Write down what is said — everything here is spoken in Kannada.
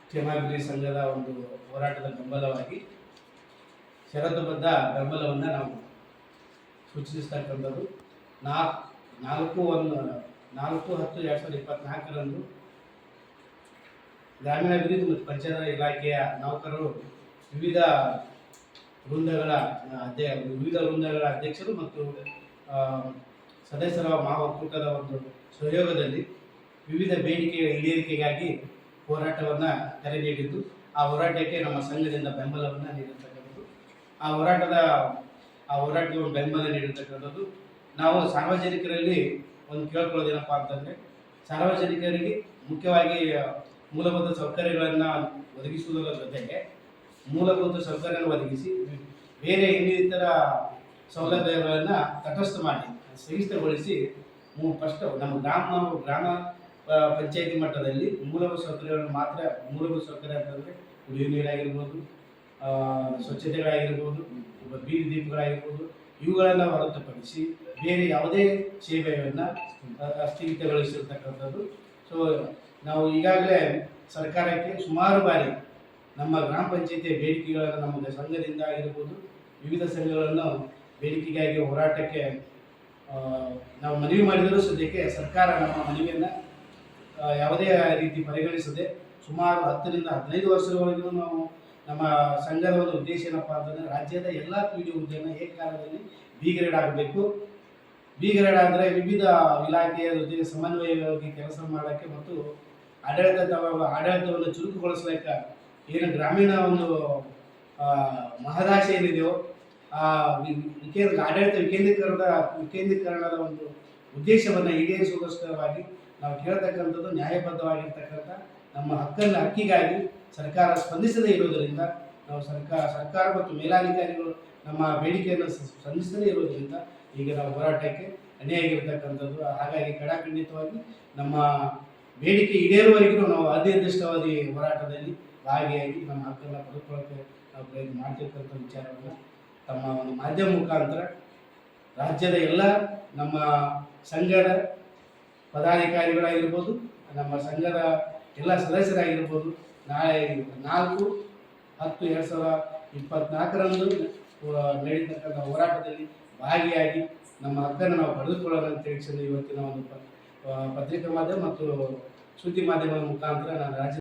ಕ್ಷೇಮಾಭಿವೃದ್ಧಿ ಸಂಘದ ಒಂದು ಹೋರಾಟದ ಬೆಂಬಲವಾಗಿ ಷರತ್ತುಬದ್ಧ ಬೆಂಬಲವನ್ನು ನಾವು ಸೂಚಿಸ್ತಕ್ಕಂಥದ್ದು 4/10/2024 ಗ್ರಾಮೀಣಾಭಿವೃದ್ಧಿ ಮತ್ತು ಪಂಚಾಯತ್ ಇಲಾಖೆಯ ನೌಕರರು ವಿವಿಧ ವೃಂದಗಳ ಅಧ್ಯಕ್ಷರು ಮತ್ತು ಸದಸ್ಯರ ಒಕ್ಕೂಟದ ಒಂದು ಸಹಯೋಗದಲ್ಲಿ ವಿವಿಧ ಬೇಡಿಕೆಗಳ ಈಡೇರಿಕೆಗಾಗಿ ಹೋರಾಟವನ್ನು ಕರೆ ನೀಡಿದ್ದು, ಆ ಹೋರಾಟಕ್ಕೆ ನಮ್ಮ ಸಂಘದಿಂದ ಬೆಂಬಲವನ್ನು ನೀಡಿರ್ತಕ್ಕಂಥದ್ದು. ಆ ಹೋರಾಟಕ್ಕೆ ಒಂದು ಬೆಂಬಲ ನೀಡಿರ್ತಕ್ಕಂಥದ್ದು. ನಾವು ಸಾರ್ವಜನಿಕರಲ್ಲಿ ಒಂದು ಕೇಳ್ಕೊಳ್ಳೋದೇನಪ್ಪ ಅಂತಂದರೆ, ಸಾರ್ವಜನಿಕರಿಗೆ ಮುಖ್ಯವಾಗಿ ಮೂಲಭೂತ ಸೌಕರ್ಯಗಳನ್ನು ಒದಗಿಸುವುದರ ಜೊತೆಗೆ ಮೂಲಭೂತ ಸೌಕರ್ಯವನ್ನು ಒದಗಿಸಿ ಬೇರೆ ಇನ್ನಿತರ ಸೌಲಭ್ಯಗಳನ್ನು ತಟಸ್ಥ ಮಾಡಿ ಸ್ಥಗಿತಗೊಳಿಸಿ ಫಸ್ಟ್ ನಮ್ಮ ಗ್ರಾಮ ಪಂಚಾಯತಿ ಮಟ್ಟದಲ್ಲಿ ಮೂಲಭೂತ ಸೌಕರ್ಯಗಳನ್ನು ಮಾತ್ರ, ಮೂಲಭೂತ ಸೌಕರ್ಯ ಅಂತಂದರೆ ಕುಡಿಯುವ ನೀರಾಗಿರ್ಬೋದು, ಸ್ವಚ್ಛತೆಗಳಾಗಿರ್ಬೋದು, ಬೀದಿ ದೀಪಗಳಾಗಿರ್ಬೋದು, ಇವುಗಳನ್ನು ಹೊರತುಪಡಿಸಿ ಬೇರೆ ಯಾವುದೇ ಸೇವೆಯನ್ನು ಸ್ಥಗಿತಗೊಳಿಸಿರ್ತಕ್ಕಂಥದ್ದು. ಸೊ ನಾವು ಈಗಾಗಲೇ ಸರ್ಕಾರಕ್ಕೆ ಸುಮಾರು ಬಾರಿ ನಮ್ಮ ಗ್ರಾಮ ಪಂಚಾಯತಿಯ ಬೇಡಿಕೆಗಳನ್ನು ನಮ್ಮ ಸಂಘದಿಂದ ಆಗಿರ್ಬೋದು, ವಿವಿಧ ಸಂಘಗಳನ್ನು ಬೇಡಿಕೆಗಾಗಿ ಹೋರಾಟಕ್ಕೆ ನಾವು ಮನವಿ ಮಾಡಿದರೂ ಸದ್ಯಕ್ಕೆ ಸರ್ಕಾರ ನಮ್ಮ ಮನವಿಯನ್ನು ಯಾವುದೇ ರೀತಿ ಪರಿಗಣಿಸದೆ ಸುಮಾರು 10ರಿಂದ 15 ವರ್ಷಗಳವರೆಗೂ ನಾವು ನಮ್ಮ ಸಂಘದ ಒಂದು ಉದ್ದೇಶ ಏನಪ್ಪ ಅಂತಂದರೆ, ರಾಜ್ಯದ ಎಲ್ಲ ಪೀಡಿ ಹುದ್ದೆಯನ್ನು ಏಕಕಾಲದಲ್ಲಿ ಬಿ-ಗ್ರೇಡ್ ಆಗಬೇಕು. ಬಿ-ಗ್ರೇಡ್ ಅಂದರೆ ವಿವಿಧ ಇಲಾಖೆಯ ಜೊತೆಗೆ ಸಮನ್ವಯವಾಗಿ ಕೆಲಸ ಮಾಡೋಕ್ಕೆ ಮತ್ತು ಆಡಳಿತವನ್ನು ಚುರುಕುಗೊಳಿಸಲಿಕ್ಕೆ ಏನು ಗ್ರಾಮೀಣ ಒಂದು ಮಹದಾಶೆ ಏನಿದೆಯೋ ಆಡಳಿತ ವಿಕೇಂದ್ರೀಕರಣದ ಒಂದು ಉದ್ದೇಶವನ್ನು ಈಡೇರಿಸುವುದಕ್ಕೋಸ್ಕರವಾಗಿ ನಾವು ಕೇಳತಕ್ಕಂಥದ್ದು ನ್ಯಾಯಬದ್ಧವಾಗಿರ್ತಕ್ಕಂಥ ನಮ್ಮ ಹಕ್ಕಿಗಾಗಿ ಸರ್ಕಾರ ಸ್ಪಂದಿಸದೇ ಇರುವುದರಿಂದ, ನಾವು ಸರ್ಕಾರ ಮತ್ತು ಮೇಲಾಧಿಕಾರಿಗಳು ನಮ್ಮ ಬೇಡಿಕೆಯನ್ನು ಸ್ಪಂದಿಸದೇ ಇರುವುದರಿಂದ ಈಗ ನಾವು ಹೋರಾಟಕ್ಕೆ ಅಣಿಯಾಗಿರ್ತಕ್ಕಂಥದ್ದು. ಹಾಗಾಗಿ ಕಡಾಖಂಡಿತವಾಗಿ ನಮ್ಮ ಬೇಡಿಕೆ ಈಡೇರುವವರೆಗೂ ನಾವು ಅನಿರ್ದಿಷ್ಟಾವಧಿ ಹೋರಾಟದಲ್ಲಿ ಭಾಗಿಯಾಗಿ ನಮ್ಮ ಹಕ್ಕನ್ನು ಪಡೆದುಕೊಳ್ಳೋಕ್ಕೆ ನಾವು ಪ್ರಯತ್ನ ಮಾಡ್ತಿರ್ತಕ್ಕಂಥ ವಿಚಾರವನ್ನು ತಮ್ಮ ಒಂದು ಮಾಧ್ಯಮ ಮುಖಾಂತರ ರಾಜ್ಯದ ಎಲ್ಲ ನಮ್ಮ ಸಂಘದ ಪದಾಧಿಕಾರಿಗಳಾಗಿರ್ಬೋದು, ನಮ್ಮ ಸಂಘದ ಎಲ್ಲ ಸದಸ್ಯರಾಗಿರ್ಬೋದು, ನಾಳೆ 4/10/2024 ನಡೀತಕ್ಕಂಥ ಹೋರಾಟದಲ್ಲಿ ಭಾಗಿಯಾಗಿ ನಮ್ಮ ಹಕ್ಕನ್ನು ನಾವು ಪಡೆದುಕೊಳ್ಳೋಣ ಅಂತ ಹೇಳಿ ಇವತ್ತಿನ ಒಂದು ಪತ್ರಿಕಾ ಮಾಧ್ಯಮ ಮತ್ತು ಸುದ್ದಿ ಮಾಧ್ಯಮದ ಮುಖಾಂತರ ನಾನು ರಾಜ್ಯ